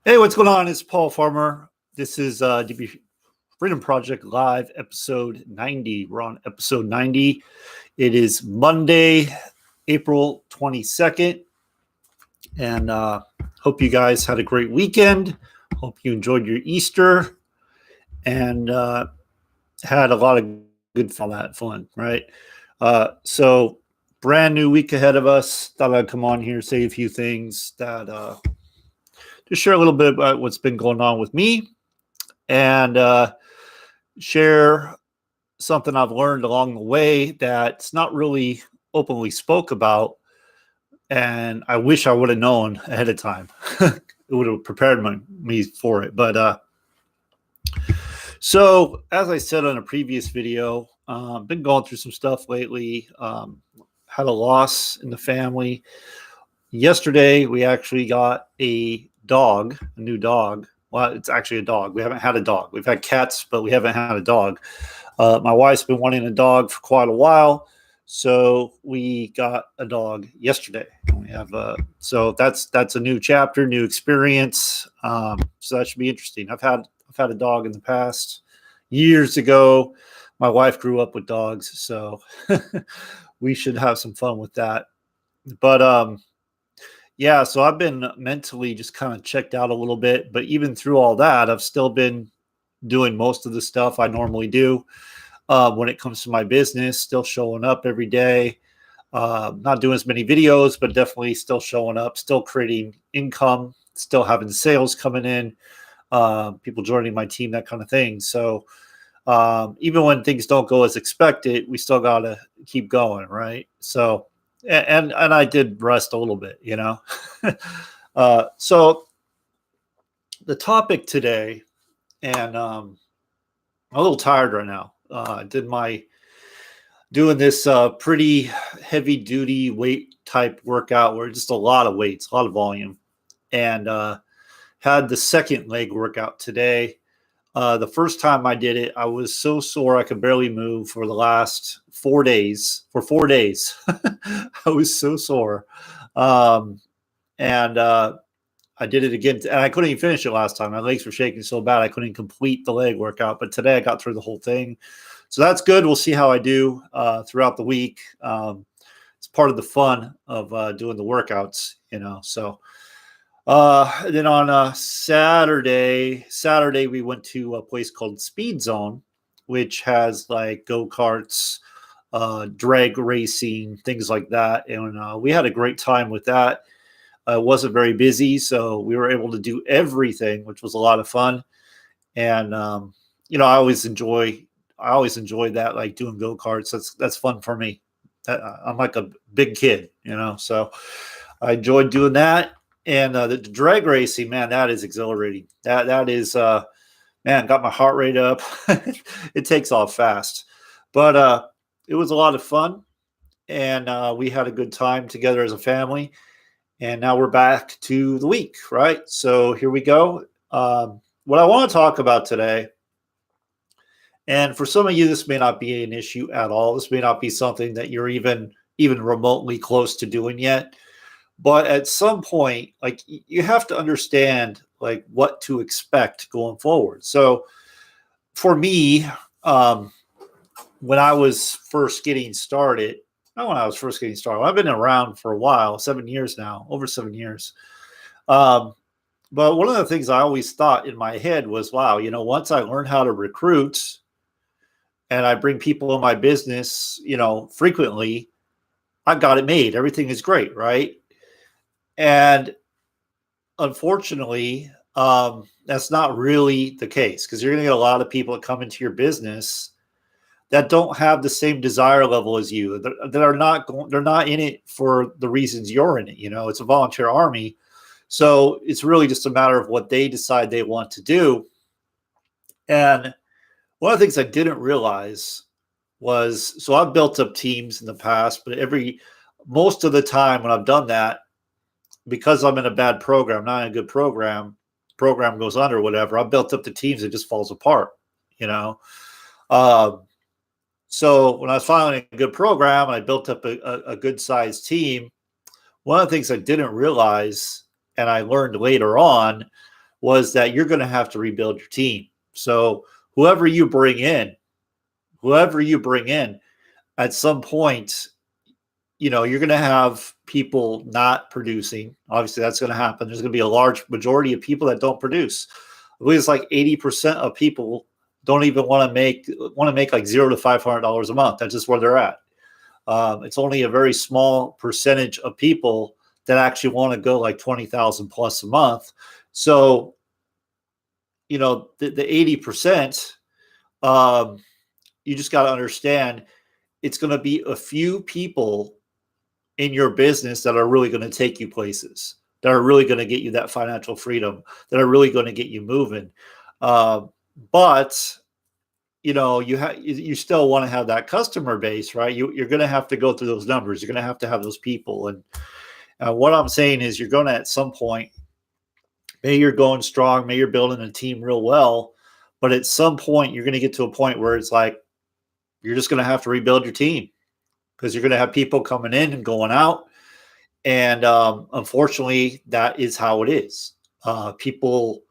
Hey, what's going on? It's Paul Farmer. This is DB Freedom Project Live, episode 90. We're on episode 90. It is Monday, April 22nd. And hope you guys had a great weekend. Hope you enjoyed your Easter and had a lot of good fun, right? So brand new week ahead of us. Thought I'd come on here, say a few things that just share a little bit about what's been going on with me and share something I've learned along the way that's not really openly spoke about. And I wish I would have known ahead of time. It would have prepared me for it. But so as I said on a previous video, been going through some stuff lately. Had a loss in the family. Yesterday, we actually got a new dog. Well, it's actually a dog. We haven't had a dog. We've had cats, but we haven't had a dog. My wife's been wanting a dog for quite a while, so we got a dog yesterday. We have so that's a new chapter, new experience. So that should be interesting. I've had a dog in the past years ago. My wife grew up with dogs, so we should have some fun with that. But yeah, so I've been mentally just kind of checked out a little bit, but even through all that, I've still been doing most of the stuff I normally do when it comes to my business, still showing up every day, not doing as many videos, but definitely still showing up, still creating income, still having sales coming in, people joining my team, that kind of thing. So even when things don't go as expected, we still got to keep going, right? So and I did rest a little bit, so the topic today, and I'm a little tired right now. Doing this pretty heavy duty weight type workout where just a lot of weights, a lot of volume, and had the second leg workout today. The first time I did it, I was so sore I could barely move for the last 4 days. For 4 days, I was so sore, and I did it again, and I couldn't even finish it last time. My legs were shaking so bad I couldn't complete the leg workout. But today I got through the whole thing, so that's good. We'll see how I do throughout the week. It's part of the fun of doing the workouts, So. Then on Saturday we went to a place called Speed Zone, which has like go-karts, drag racing, things like that. And we had a great time with that. It wasn't very busy, so we were able to do everything, which was a lot of fun. And I always enjoy that, like doing go-karts. That's fun for me. I'm like a big kid, so I enjoyed doing that. And the drag racing, man, that is exhilarating. That is, man, got my heart rate up. It takes off fast. But it was a lot of fun. And we had a good time together as a family. And now we're back to the week, right? So here we go. What I want to talk about today, and for some of you, this may not be an issue at all. This may not be something that you're even remotely close to doing yet. But at some point, like, you have to understand like what to expect going forward. So for me, when I was first getting started, I've been around for a while, 7 years now, over 7 years. But one of the things I always thought in my head was, wow, once I learn how to recruit and I bring people in my business, frequently, I got it made. Everything is great, right? And unfortunately, that's not really the case, because you're going to get a lot of people that come into your business that don't have the same desire level as you. They're not in it for the reasons you're in it. It's a volunteer army, so it's really just a matter of what they decide they want to do. And one of the things I didn't realize was, so I've built up teams in the past, but most of the time when I've done that, because I'm in a bad program, not in a good program goes under, whatever, I built up the teams, it just falls apart, So when I was finally in a good program and I built up a good sized team, one of the things I didn't realize, and I learned later on, was that you're going to have to rebuild your team. So whoever you bring in, at some point, you're going to have people not producing. Obviously, that's going to happen. There's going to be a large majority of people that don't produce. I believe it's like 80% of people don't even want to make like $0 to $500 a month. That's just where they're at. It's only a very small percentage of people that actually want to go like 20,000 plus a month. So, the 80%, you just got to understand it's going to be a few people in your business that are really going to take you places, that are really going to get you that financial freedom, that are really going to get you moving. But you still want to have that customer base, right? You're going to have to go through those numbers. You're going to have those people. And what I'm saying is you're going to, at some point, maybe you're going strong, maybe you're building a team real well, but at some point you're going to get to a point where it's like, you're just going to have to rebuild your team, because you're going to have people coming in and going out. And unfortunately, that is how it is. People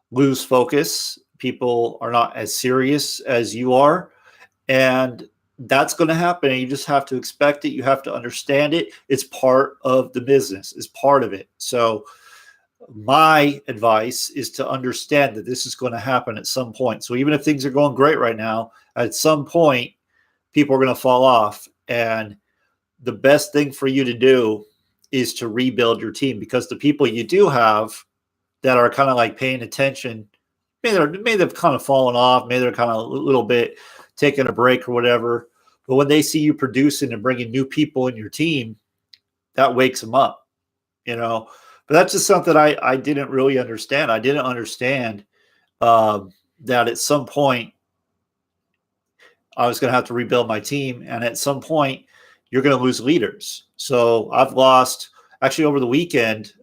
lose focus. People are not as serious as you are. And that's going to happen. And you just have to expect it. You have to understand it. It's part of the business. It's part of it. So my advice is to understand that this is going to happen at some point. So even if things are going great right now, at some point, people are going to fall off. And the best thing for you to do is to rebuild your team, because the people you do have that are kind of like paying attention, maybe they've kind of fallen off, maybe they're kind of a little bit taking a break or whatever. But when they see you producing and bringing new people in your team, that wakes them up, But that's just something I didn't really understand. I didn't understand that at some point I was going to have to rebuild my team. And at some point, you're going to lose leaders. So I've lost, actually, over the weekend.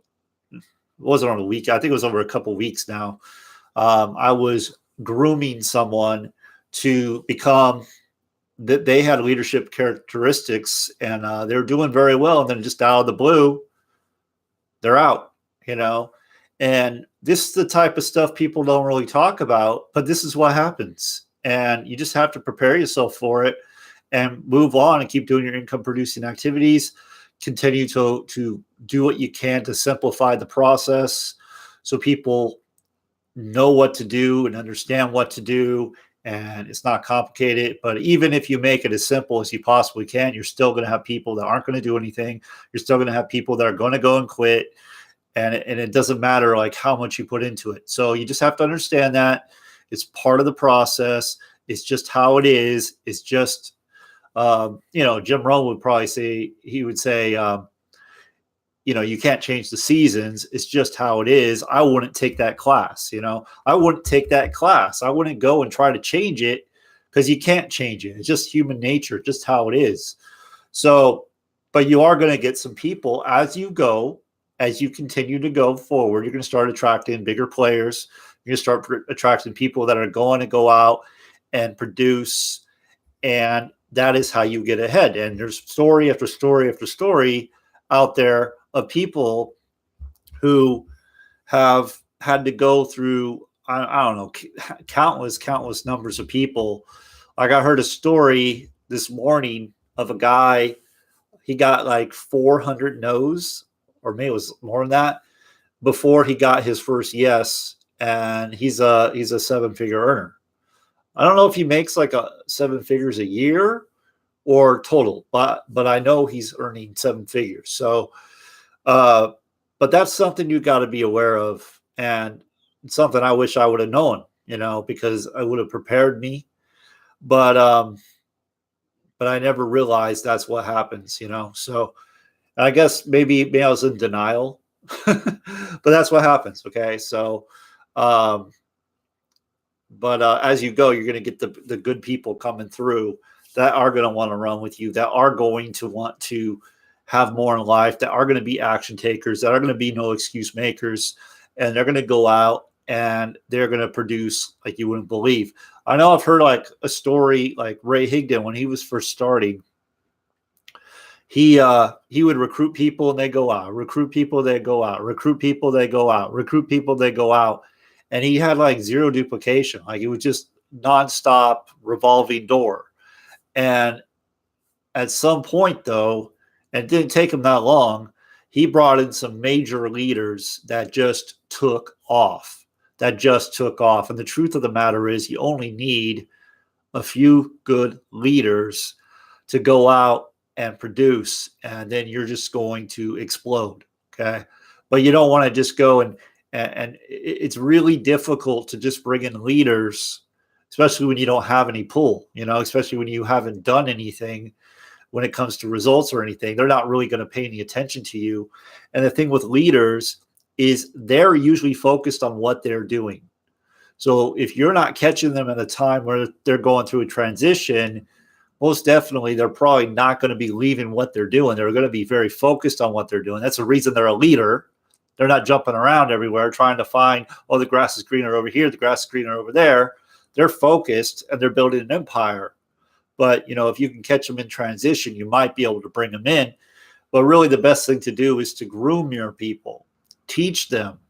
It wasn't on the weekend. I think it was over a couple of weeks now. I was grooming someone to become that they had leadership characteristics, and they were doing very well. And then just out of the blue, they're out, And this is the type of stuff people don't really talk about, but this is what happens. And you just have to prepare yourself for it and move on and keep doing your income producing activities. Continue to do what you can to simplify the process so people know what to do and understand what to do. And it's not complicated. But even if you make it as simple as you possibly can, you're still going to have people that aren't going to do anything. You're still going to have people that are going to go and quit. And it doesn't matter like how much you put into it. So you just have to understand that it's part of the process. It's just how it is. It's just, Jim Rohn would probably say, you can't change the seasons. It's just how it is. I wouldn't take that class. I wouldn't take that class. I wouldn't go and try to change it, because you can't change it. It's just human nature, just how it is. So, but you are going to get some people as you continue to go forward. You're going to start attracting bigger players. You're going to start attracting people that are going to go out and produce. And that is how you get ahead. And there's story after story after story out there of people who have had to go through, I don't know, countless numbers of people. Like I heard a story this morning of a guy, he got like 400 no's, or maybe it was more than that, before he got his first yes. And he's a 7-figure earner. I don't know if he makes like 7 figures a year or total, but I know he's earning 7 figures. So, but that's something you got to be aware of, and something I wish I would have known, because I would have prepared me. But I never realized that's what happens, So I guess maybe I was in denial, but that's what happens. Okay, so. But as you go, you're going to get the good people coming through that are going to want to run with you, that are going to want to have more in life, that are going to be action takers, that are going to be no excuse makers, and they're going to go out and they're going to produce like you wouldn't believe. I know I've heard like a story like Ray Higdon when he was first starting. He would recruit people and they go out, recruit people, they go out, recruit people, they go out, recruit people, they go out. and he had like zero duplication. Like it was just nonstop revolving door. And at some point, though, and it didn't take him that long, he brought in some major leaders that just took off. And the truth of the matter is, you only need a few good leaders to go out and produce, and then you're just going to explode. Okay. But you don't want to just go and it's really difficult to just bring in leaders, especially when you don't have any pull, especially when you haven't done anything when it comes to results or anything. They're not really going to pay any attention to you. And the thing with leaders is they're usually focused on what they're doing. So if you're not catching them at a time where they're going through a transition, most definitely they're probably not going to be leaving what they're doing. They're going to be very focused on what they're doing. That's the reason they're a leader. They're not jumping around everywhere trying to find, oh, the grass is greener over here, the grass is greener over there. They're focused and they're building an empire. But, if you can catch them in transition, you might be able to bring them in. But really the best thing to do is to groom your people. Teach them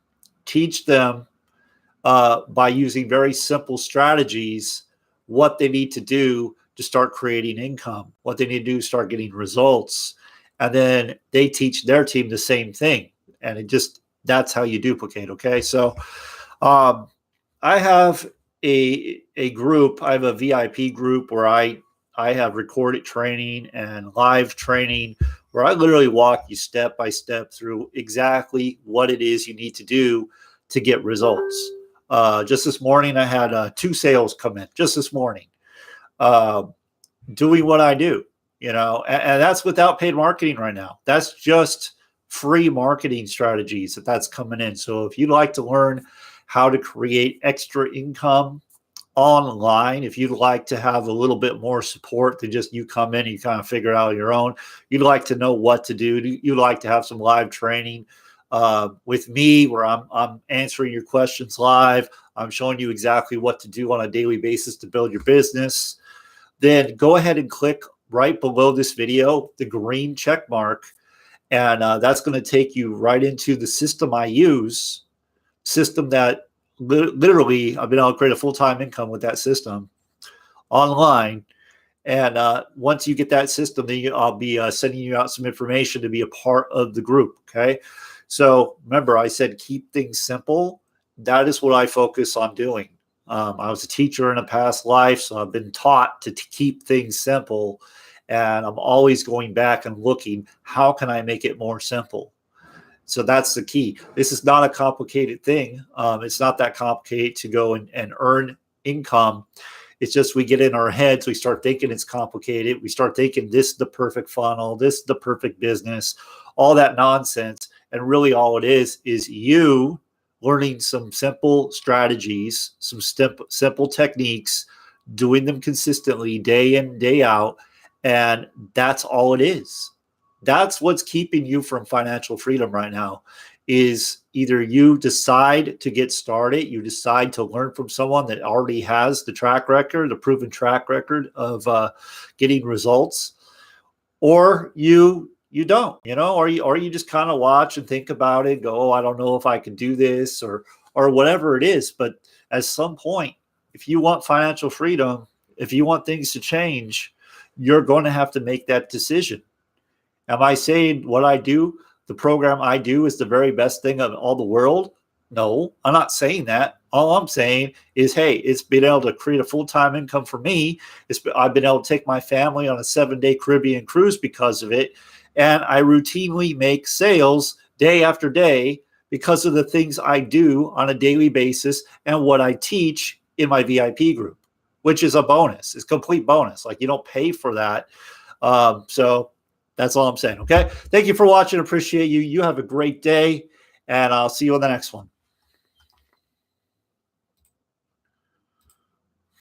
by using very simple strategies, what they need to do to start creating income, what they need to do to start getting results. And then they teach their team the same thing. And that's how you duplicate. Okay. So I have a group, I have a VIP group where I have recorded training and live training where I literally walk you step by step through exactly what it is you need to do to get results. Just this morning, I had 2 sales come in just this morning, doing what I do, and that's without paid marketing right now. That's just free marketing strategies that's coming in. So if you'd like to learn how to create extra income online, if you'd like to have a little bit more support than just you come in and you kind of figure it out on your own, you'd like to know what to do, you'd like to have some live training with me where I'm answering your questions live, I'm showing you exactly what to do on a daily basis to build your business, then go ahead and click right below this video, the green check mark, and that's going to take you right into the system I use, system that literally I've been able to create a full-time income with that system online. And once you get that system, then I'll be sending you out some information to be a part of the group. Okay. So remember, I said keep things simple. That is what I focus on doing. I was a teacher in a past life, so I've been taught to keep things simple. And I'm always going back and looking, how can I make it more simple? So that's the key. This is not a complicated thing. It's not that complicated to go and earn income. It's just we get in our heads, we start thinking it's complicated. We start thinking this is the perfect funnel, this is the perfect business, all that nonsense. And really all it is you learning some simple strategies, some simple techniques, doing them consistently day in, day out. And that's all it is. That's what's keeping you from financial freedom right now, is either you decide to get started, you decide to learn from someone that already has the track record, the proven track record of getting results, or you don't, or you just kind of watch and think about it, go, oh, I don't know if I can do this or whatever it is. But at some point, if you want financial freedom, if you want things to change, you're going to have to make that decision. Am I saying what I do, the program I do, is the very best thing in all the world? No, I'm not saying that. All I'm saying is, hey, it's been able to create a full-time income for me. I've been able to take my family on a 7-day Caribbean cruise because of it. And I routinely make sales day after day because of the things I do on a daily basis and what I teach in my VIP group, which is a bonus. It's a complete bonus. Like, you don't pay for that. So that's all I'm saying. Okay. Thank you for watching. Appreciate you. You have a great day, and I'll see you on the next one.